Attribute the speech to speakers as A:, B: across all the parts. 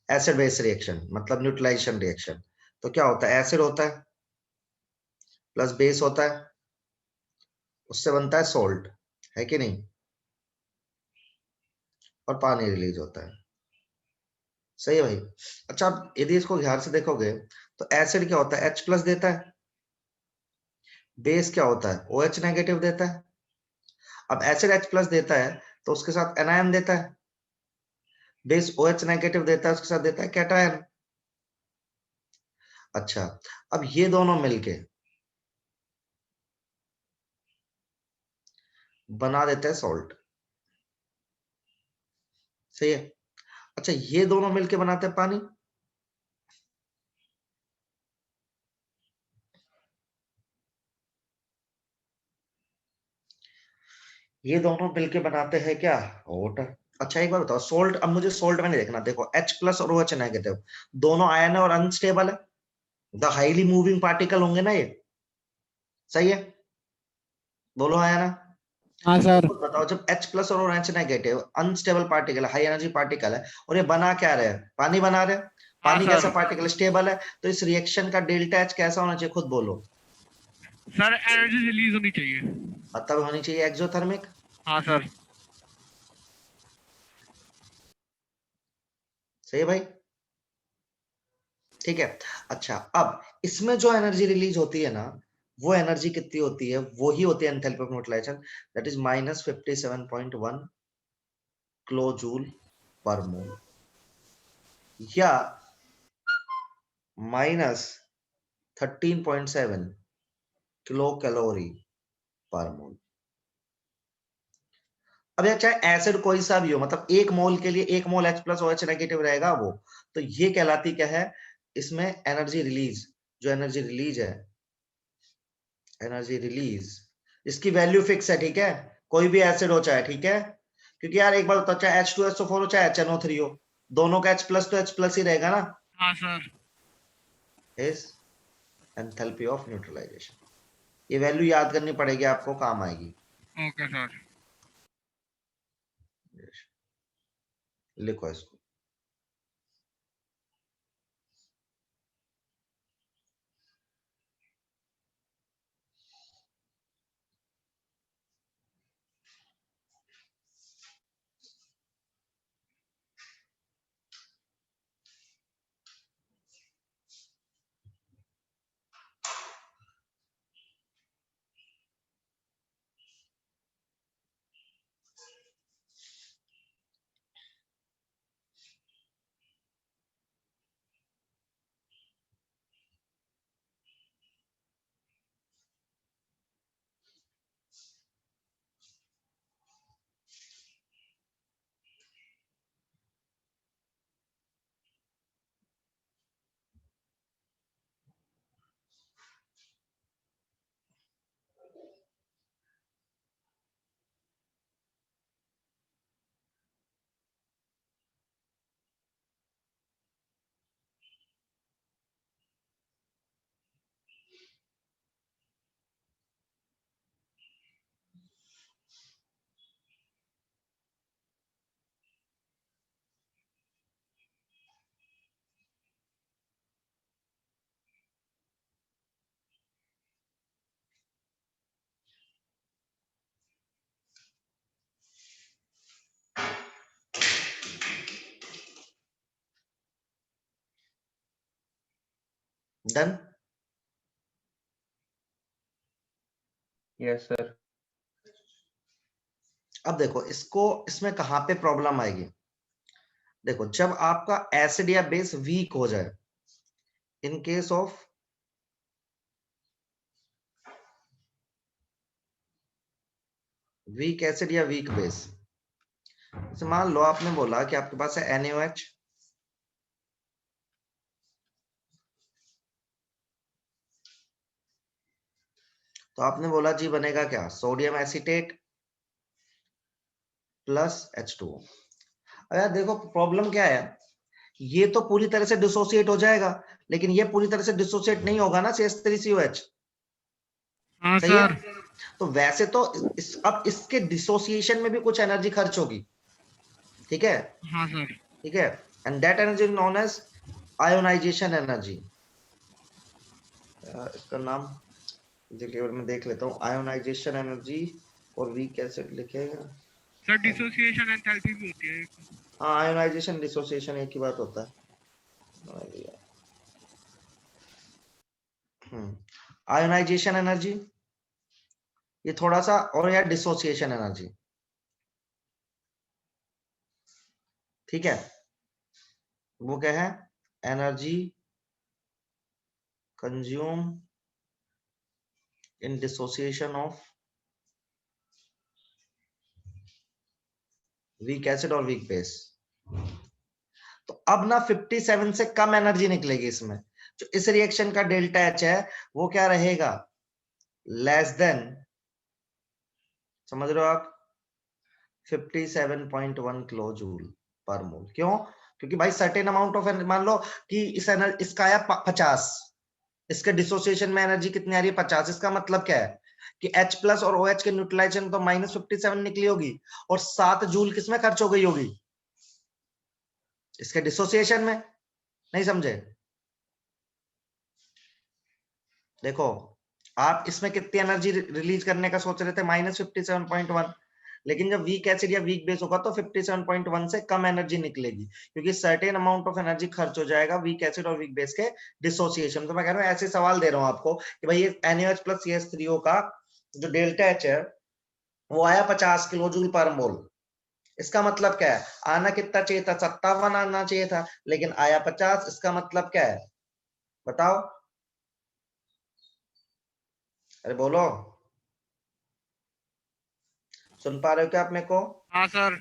A: Acid base reaction मतलब neutralisation reaction. तो क्या होता है, एसिड होता है प्लस बेस होता है, उससे बनता है सोल्ट, है कि नहीं, और पानी रिलीज होता है। सही है भाई। अच्छा, अब यदि इसको ध्यान से देखोगे तो एसिड क्या होता है, H प्लस देता है, बेस क्या होता है, OH नेगेटिव देता है। अब एसिड H प्लस देता है तो उसके साथ एनायन देता है, बेस OH नेगेटिव देता है उसके साथ देता है कैटायन। अच्छा, अब ये दोनों मिलके बना देते हैं सॉल्ट। सही है। अच्छा, ये दोनों मिलके बनाते हैं पानी। ये दोनों मिलके बनाते हैं क्या, वाटर। अच्छा एक बार बताओ, सोल्ट, अब मुझे सोल्ट में नहीं देखना, देखो H प्लस और OH नेगेटिव दोनों आयन है और अनस्टेबल है, द हाईली मूविंग पार्टिकल होंगे ना ये। सही है, बोलो आया ना।
B: हाँ
A: तो
B: सर।
A: खुद बताओ, जब H प्लस और OH नेगेटिव अनस्टेबल पार्टिकल है, हाई एनर्जी पार्टिकल है, और ये बना क्या रहे हैं, पानी बना रहे हैं।
C: हाँ
A: पानी कैसा
C: सर।
A: पार्टिकल, स्टेबल है, तो इस रिएक्शन का डेल्टा H कैसा होना चाहिए, खुद बोलो।
C: सर एनर्जी रिलीज होनी चाहिए।
A: तब होनी चाहिए एक्सोथर्मिक।
C: हाँ सर।
A: सही है भाई, ठीक है। अच्छा, अब इसमें जो एनर्जी रिलीज होती है ना, वो एनर्जी कितनी होती है, वो ही होती है enthalpy of neutralization, that is -57.1 kilo joule पर मोल, या -13.7 किलो कैलोरी पर मोल। अब यार चाहे एसिड कोई सा भी हो, मतलब एक मोल के लिए एक मोल H प्लस OH नेगेटिव रहेगा वो, तो ये कहलाती क्या है, इसमें एनर्जी रिलीज, जो एनर्जी रिलीज है, एनर्जी रिलीज, इसकी वैल्यू फिक्स है, ठीक है, कोई भी एसिड हो चाहे, ठीक है, क्योंकि यार एक बार बताओ, चाहे H2SO4 हो चाहे HNO3 हो, दोनों का H प्लस तो H प्लस ही रहेगा ना।
C: हाँ sir.
A: Is enthalpy of neutralization. ये वैल्यू याद करनी पड़ेगी आपको, काम आएगी।
C: Okay sir.
A: लिखो इसको। डन।
D: Yes sir.
A: अब देखो इसको, इसमें कहां पे प्रॉब्लम आएगी, देखो जब आपका एसिड या बेस वीक हो जाए, in case of weak acid या वीक बेस, जैसे मान लो आपने बोला कि आपके पास है NaOH, तो आपने बोला जी बनेगा क्या, सोडियम एसीटेट प्लस H2O। अब यार देखो प्रॉब्लम क्या है, ये तो पूरी तरह से डिसोसिएट हो जाएगा, लेकिन ये पूरी तरह से डिसोसिएट नहीं होगा ना CH3COH।
C: हाँ
A: सही है।
C: सर।
A: तो वैसे तो अब इसके डिसोसिएशन में भी कुछ एनर्जी खर्च होगी, ठीक है।
C: हाँ सर।
A: ठीक है, and that energy is known as ionization energy. इसका नाम डिलीवर में देख लेता हूँ, आयोनाइजेशन एनर्जी, और वी कैसे लिखेगा
C: सर डिसोसिएशन एंथैल्पी भी होती है।
A: हाँ, आयोनाइजेशन डिसोसिएशन एक ही बात होता है। आयोनाइजेशन एनर्जी ये थोड़ा सा, और यार डिसोसिएशन एनर्जी, ठीक है, वो क्या है, energy consume in dissociation of weak acid और वीक बेस। तो अब ना 57 से कम एनर्जी निकलेगी इसमें, जो इस रिएक्शन का डेल्टा एच है वो क्या रहेगा, लेस देन, समझ रहे हो आप, 57.1 किलो जूल पर मोल। क्यों? क्योंकि भाई सर्टेन अमाउंट ऑफ, मान लो कि इसका आया 50, इसके डिसोसिएशन में एनर्जी कितनी आ रही है, 50। इसका मतलब क्या है कि H प्लस और OH के न्यूट्रलाइजेशन तो -57 निकली होगी, और 7 जूल किसमें खर्च हो गई होगी, इसके डिसोसिएशन में। नहीं समझे? देखो, आप इसमें कितनी एनर्जी रिलीज करने का सोच रहे थे, -57.1, लेकिन जब वीक एसिड या वीक बेस होगा तो 57.1 से कम एनर्जी निकलेगी, क्योंकि सर्टेन अमाउंट ऑफ एनर्जी खर्च हो जाएगा वीक एसिड और वीक बेस के डिसोसिएशन। तो मैं कह रहा हूँ ऐसे सवाल दे रहा हूँ आपको कि भाई ये NaOH प्लस CH3O का जो डेल्टा एच है वो आया 50 किलो जूल पर मोल। इसका मतलब क्या है, आना कितना चाहिए था, 57 आना चाहिए था, लेकिन आया 50। इसका मतलब क्या है बताओ, अरे बोलो, सुन पा रहे हो क्या आप मेरे को?
C: हाँ सर।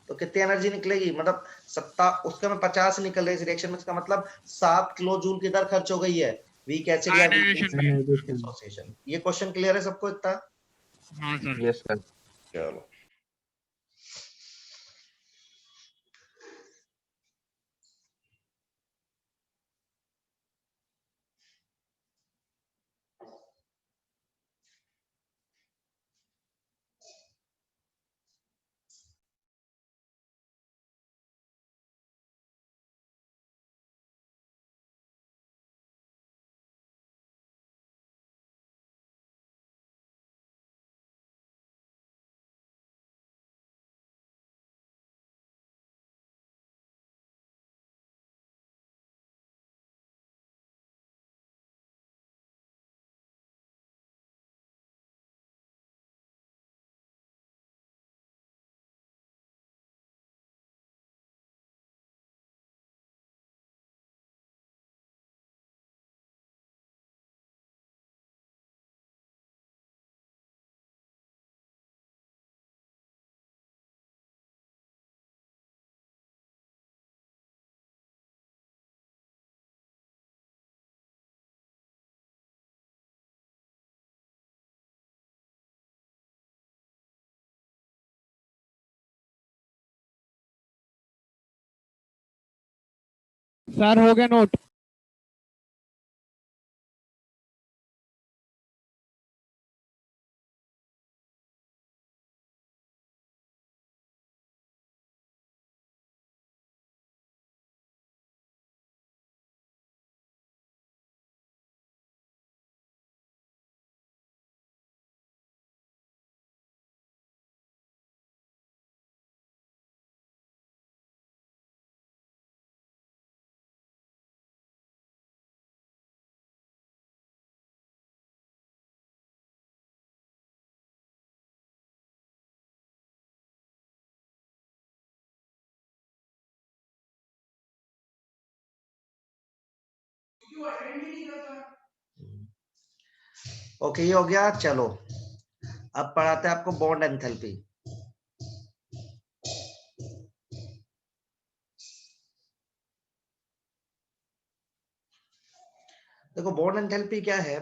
A: तो कितनी एनर्जी निकलेगी, मतलब 7, उसके में 50 निकल रही है इस रिएक्शन में, इसका मतलब 7 किलो जूल किधर खर्च हो गई है, वीक एसिड या वीक
C: आयनाइजेशन में।
A: डिसोसिएशन। ये क्वेश्चन क्लियर है सबको इतना?
C: हाँ सर।
B: Yes sir.
A: चलो,
C: सर हो गया नोट।
A: ओके, ये हो गया। चलो अब पढ़ाते हैं आपको बॉन्ड एंथैल्पी। देखो, बॉन्ड एंथैल्पी क्या है,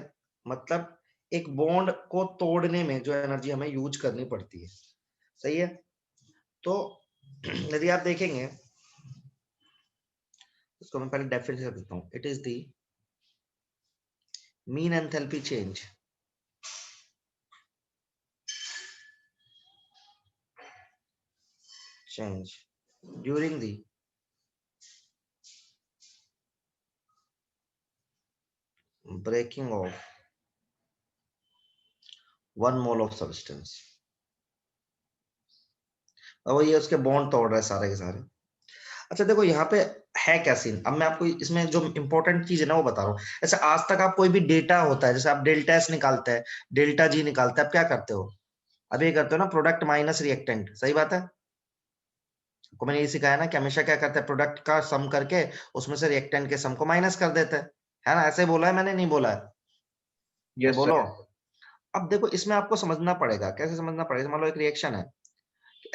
A: मतलब एक बॉन्ड को तोड़ने में जो एनर्जी हमें यूज करनी पड़ती है, सही है। तो यदि आप देखेंगे, इसको मैं पहले डेफिनेशन देता हूं, it is the mean enthalpy change during the breaking of 1 mole of substance. और ये उसके बॉन्ड तोड़ रहा है सारे के सारे। अच्छा देखो यहाँ पे है क्या सीन, अब मैं आपको इसमें जो इंपॉर्टेंट चीज है ना वो बता रहा हूँ। ऐसे आज तक आप कोई भी डेटा होता है, जैसे आप डेल्टा एस निकालते हैं, डेल्टा जी निकालते हैं, आप क्या करते हो? अब ये करते हो ना प्रोडक्ट माइनस रिएक्टेंट, सही बात है। को मैंने ये सिखाया ना कि हमेशा क्या करते हैं, प्रोडक्ट का सम करके उसमें से रिएक्टेंट के सम को माइनस कर देते हैं, है ना? ऐसे बोला है मैंने, नहीं बोला है?
B: यस
A: बोलो।
B: सर।
A: अब देखो इसमें आपको समझना पड़ेगा, कैसे समझना पड़ेगा। मान लो एक रिएक्शन है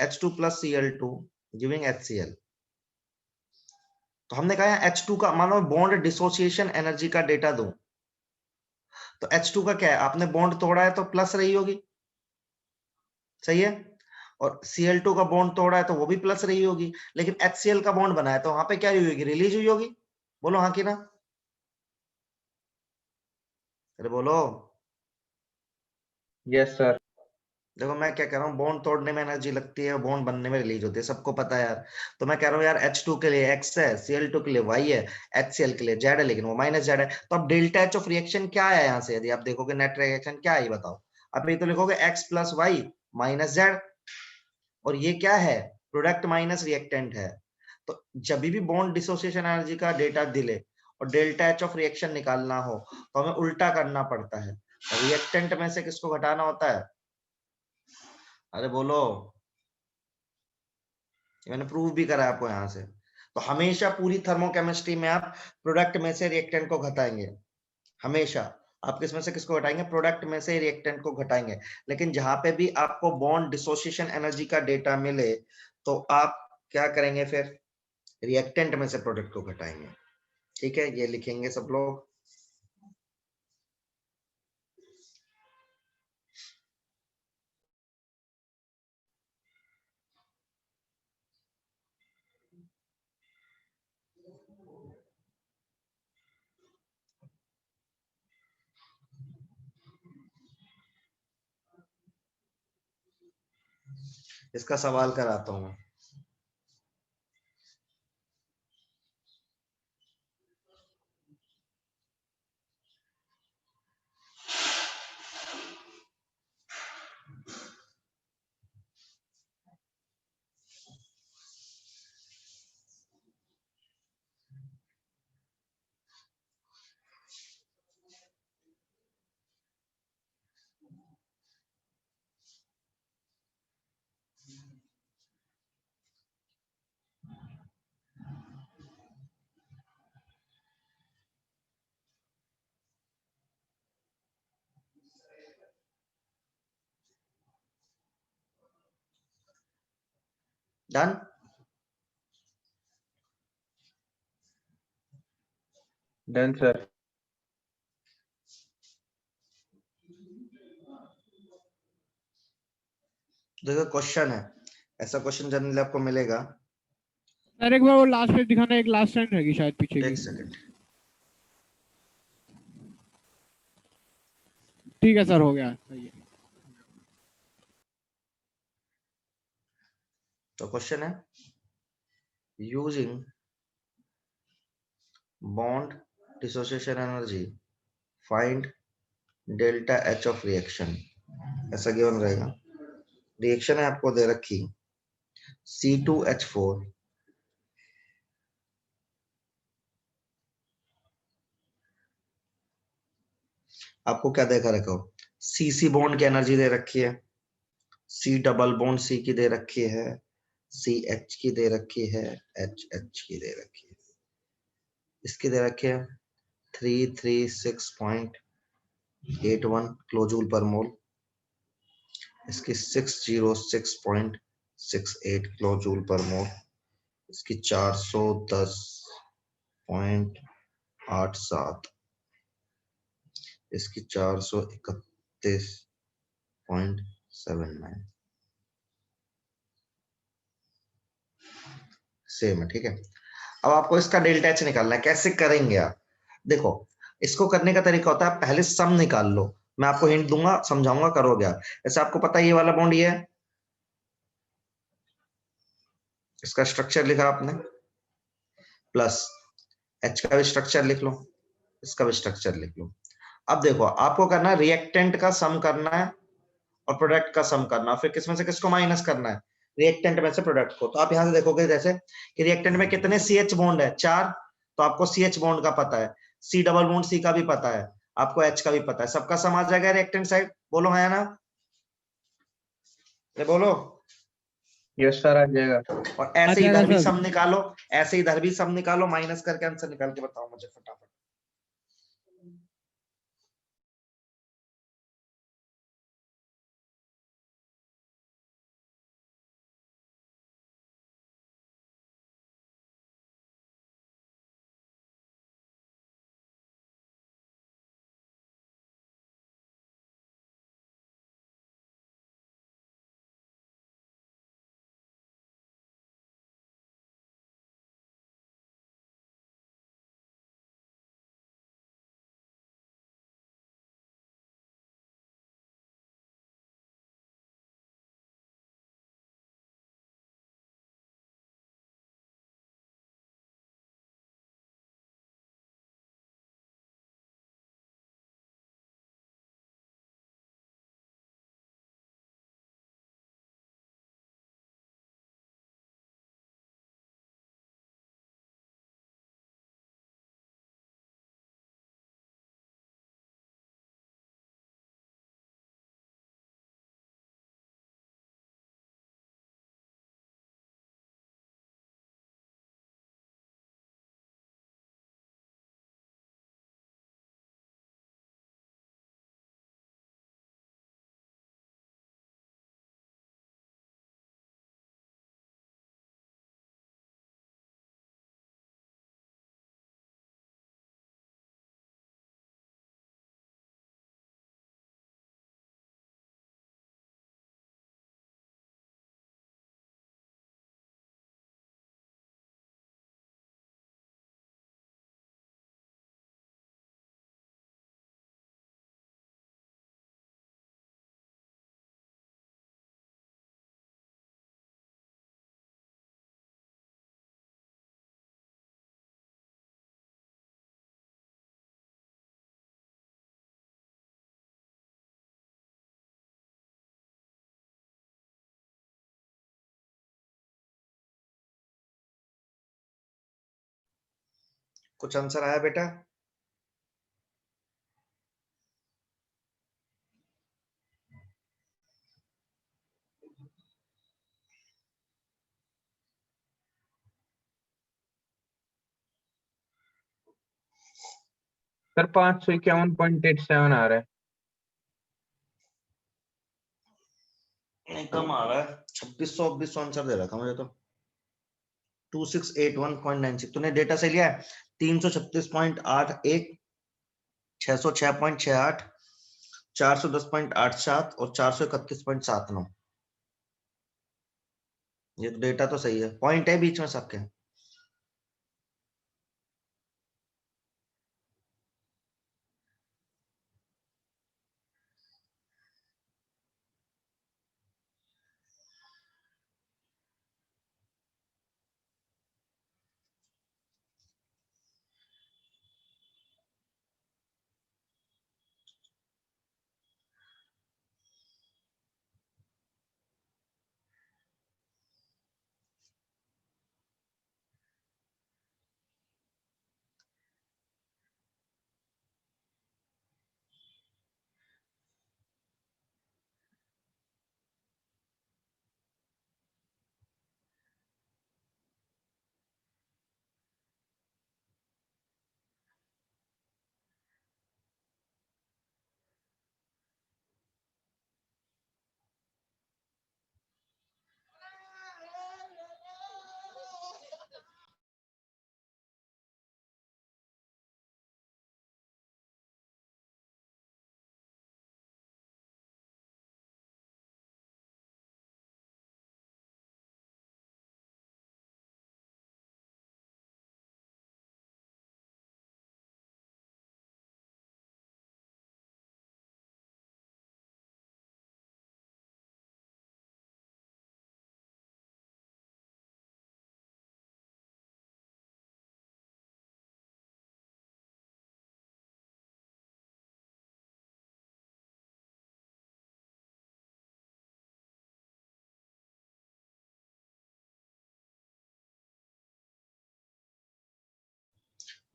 A: H2 plus Cl2 giving HCl, तो हमने कहा H2 का मानो बॉन्ड डिसोसिएशन एनर्जी का डेटा दो, तो H2 का क्या है, आपने बॉन्ड तोड़ा है तो प्लस रही होगी, सही है। और Cl2 का बॉन्ड तोड़ा है तो वो भी प्लस रही होगी, लेकिन HCl का बॉन्ड बना है तो वहां पे क्या हुई होगी, रिलीज हुई होगी। बोलो हाँ कि ना? अरे बोलो।
B: Yes sir.
A: देखो मैं क्या कह रहा हूँ, बॉन्ड तोड़ने में एनर्जी लगती है, बॉन्ड बनने में रिलीज होती है, सबको पता है यार। तो मैं कह रहा हूँ यार H2 के लिए X है, Cl2 के लिए Y है, HCl के लिए Z है, लेकिन वो माइनस Z है। तो अब डेल्टा H ऑफ रिएक्शन क्या है यहाँ से, यदि आप देखोगे नेट रिएक्शन क्या है ये बताओ। अब ये तो लिखोगे X plus Y minus Z, और ये क्या है, प्रोडक्ट माइनस रिएक्टेंट है। तो जब भी बॉन्ड डिसोसिएशन एनर्जी का डेटा दिले और डेल्टा H ऑफ रिएक्शन निकालना हो तो हमें उल्टा करना पड़ता है, रिएक्टेंट में से किसको घटाना होता है। अरे बोलो, मैंने प्रूव भी करा आपको यहाँ से। तो हमेशा पूरी थर्मोकेमिस्ट्री में आप प्रोडक्ट में से रिएक्टेंट को घटाएंगे, हमेशा। आप किस में से किसको घटाएंगे, प्रोडक्ट में से रिएक्टेंट को घटाएंगे। लेकिन जहां पे भी आपको बॉन्ड डिसोसिएशन एनर्जी का डेटा मिले तो आप क्या करेंगे, फिर रिएक्टेंट में से प्रोडक्ट को घटाएंगे। ठीक है, ये लिखेंगे सब लोग। इसका सवाल कराता हूं। डन।
B: Done sir.
A: देखो क्वेश्चन है, ऐसा क्वेश्चन जनरली आपको मिलेगा।
C: सर एक बार वो लास्ट पेज दिखाना, एक लास्ट लाइन रहेगी शायद पीछे की।
A: एक सेकंड।
C: ठीक है सर, हो गया, सही है।
A: तो क्वेश्चन है, using bond dissociation energy find delta H of reaction, ऐसा गिवन रहेगा। रिएक्शन है आपको दे रखी C2H4 आपको क्या देखा रखा हो, CC बॉन्ड की एनर्जी दे रखी है, C डबल बॉन्ड C की दे रखी है, CH की दे रखी है, HH की दे रखी है, इसकी दे रखी है 336.81 किलोजूल पर मोल, इसकी 606.68 किलोजूल पर मोल, इसकी 410.87, इसकी 431.79, सेम है। ठीक है, अब आपको इसका डेल्टा एच निकालना है, कैसे करेंगे आप? देखो इसको करने का तरीका होता है, पहले सम निकाल लो, मैं आपको हिंट दूंगा, समझाऊंगा, करोगे आप। जैसे आपको पता है ये वाला बॉन्ड ये है, इसका स्ट्रक्चर लिखा आपने, प्लस H का भी स्ट्रक्चर लिख लो, इसका भी स्ट्रक्चर लिख लो। अब देखो आपको करना है रिएक्टेंट का सम करना है और प्रोडक्ट का सम करना है, फिर किसमें से किसको माइनस करना है, रिएक्टेंट में से प्रोडक्ट को। तो आप यहां से देखोगे जैसे कि रिएक्टेंट में कितने सी एच बॉन्ड है, 4, तो आपको सी एच बॉन्ड का पता है, सी डबल बॉन्ड सी का भी पता है, आपको एच का भी पता है, सबका सम आ जाएगा रिएक्टेंट साइड। बोलो हाँ या ना, अरे बोलो।
B: यस सर, आ जाएगा।
A: और
C: आ
A: ऐसे
C: जाएगा
A: इधर भी
C: सर।
A: सम निकालो, ऐसे इधर भी सम निकालो, माइनस करके आंसर निकाल के बताओ मुझे फटाफट। कुछ आंसर आया बेटा?
B: सर 551.87 आ रहा है।
A: नहीं कम आ रहा है, 2600 आंसर दे रखा मुझे तो। 2681.96 तूने डेटा से लिया है, 336.81, 606.68, 410.87 और 431.79। ये तो डेटा तो सही है, पॉइंट है बीच में सबके।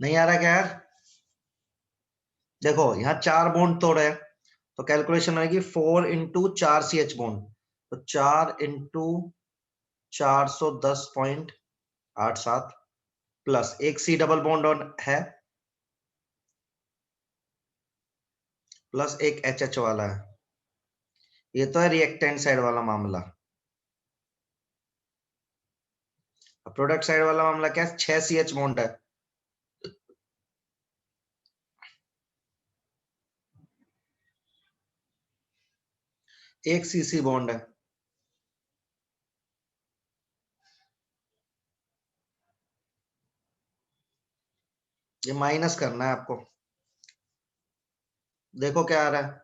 A: नहीं आ रहा क्या यार? देखो यहाँ 4 बॉन्ड तोड़े हैं, तो कैलकुलेशन होगी 4 इंटू 4 CH बॉन्ड, तो 4 इंटू 410.87 प्लस एक C डबल बॉन्ड ऑन है, प्लस एक HH वाला है। ये तो है रिएक्टेंट साइड वाला मामला। प्रोडक्ट साइड वाला मामला क्या है? 6 CH बॉन्ड है, एक CC बॉन्ड है। ये माइनस करना है आपको। देखो क्या आ रहा है,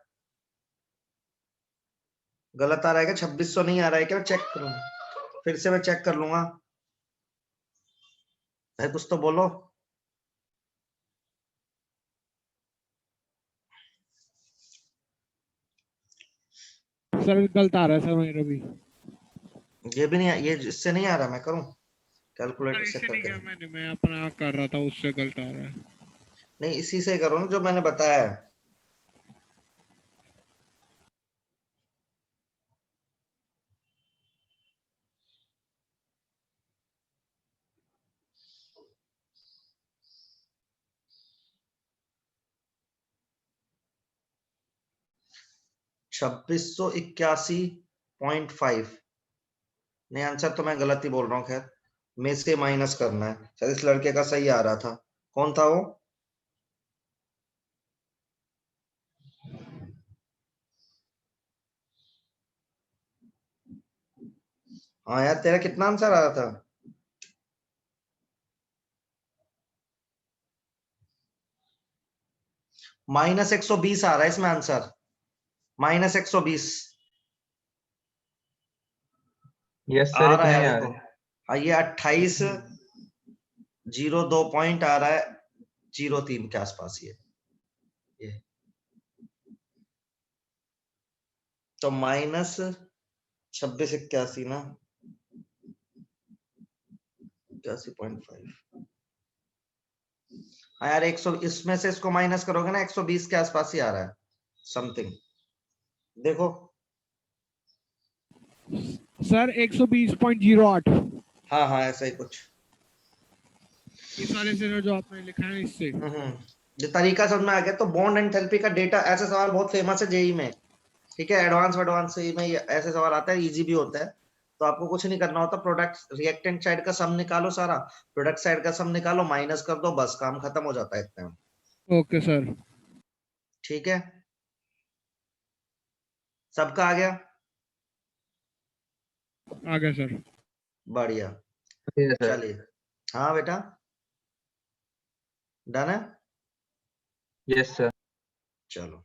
A: गलत आ रहा है क्या? 2600 नहीं आ रहा है क्या? चेक करूं, फिर से मैं चेक कर लूंगा। भाई कुछ तो बोलो।
C: सर गलत आ रहा है सर मेरा भी।
A: ये भी नहीं, ये इससे नहीं आ रहा, मैं करूं कैलकुलेटर
C: सर
A: से
C: इससे नहीं
A: करके?
C: किया मैं अपना कर रहा था, उससे गलत आ रहा है।
A: नहीं, इसी से करो ना जो मैंने बताया है। $2681.5। नहीं, आंसर तो मैं गलत ही बोल रहा हूँ। खैर, में से माइनस करना है, शायद इस लड़के का सही आ रहा था। कौन था वो? हाँ यार, तेरा कितना आंसर आ रहा था? -120 आ रहा है इसमें आंसर, -120
B: यस
A: आ
B: सर,
A: रहा
B: इतने
A: है।
B: ही आ
A: देखो,
B: रहे हैं।
A: हाँ, ये 2802 पॉइंट आ रहा है, 03 के आसपास ये तो -2681 ना, 81.5। हाँ यार, 100 इसमें से इसको माइनस करोगे ना, 120 के आसपास ही आ रहा है समथिंग। देखो,
C: सर 120.08
A: हाँ हाँ, ऐसा ही कुछ।
C: इस वाले से जो आपने लिखा है इससे।
A: ये तरीका समझ में आ गया। तो बॉन्ड एंथैल्पी का डेटा, ऐसे सवाल बहुत फेमस है जेई में, ठीक है? एडवांस जेई में ऐसे सवाल आता है, इजी भी होता है। तो आपको कुछ नहीं करना होता, प्रोडक्ट रिएक्टेंट साइड का सम निकालो, सारा प्रोडक्ट साइड का सम निकालो, माइनस कर दो, बस काम खत्म हो जाता है इतने में।
C: Okay sir.
A: ठीक है, सबका आ गया?
C: आ गया सर।
A: बढ़िया,
B: ठीक है सर।
A: चलिए। हाँ बेटा, डन है?
B: Yes sir.
A: चलो।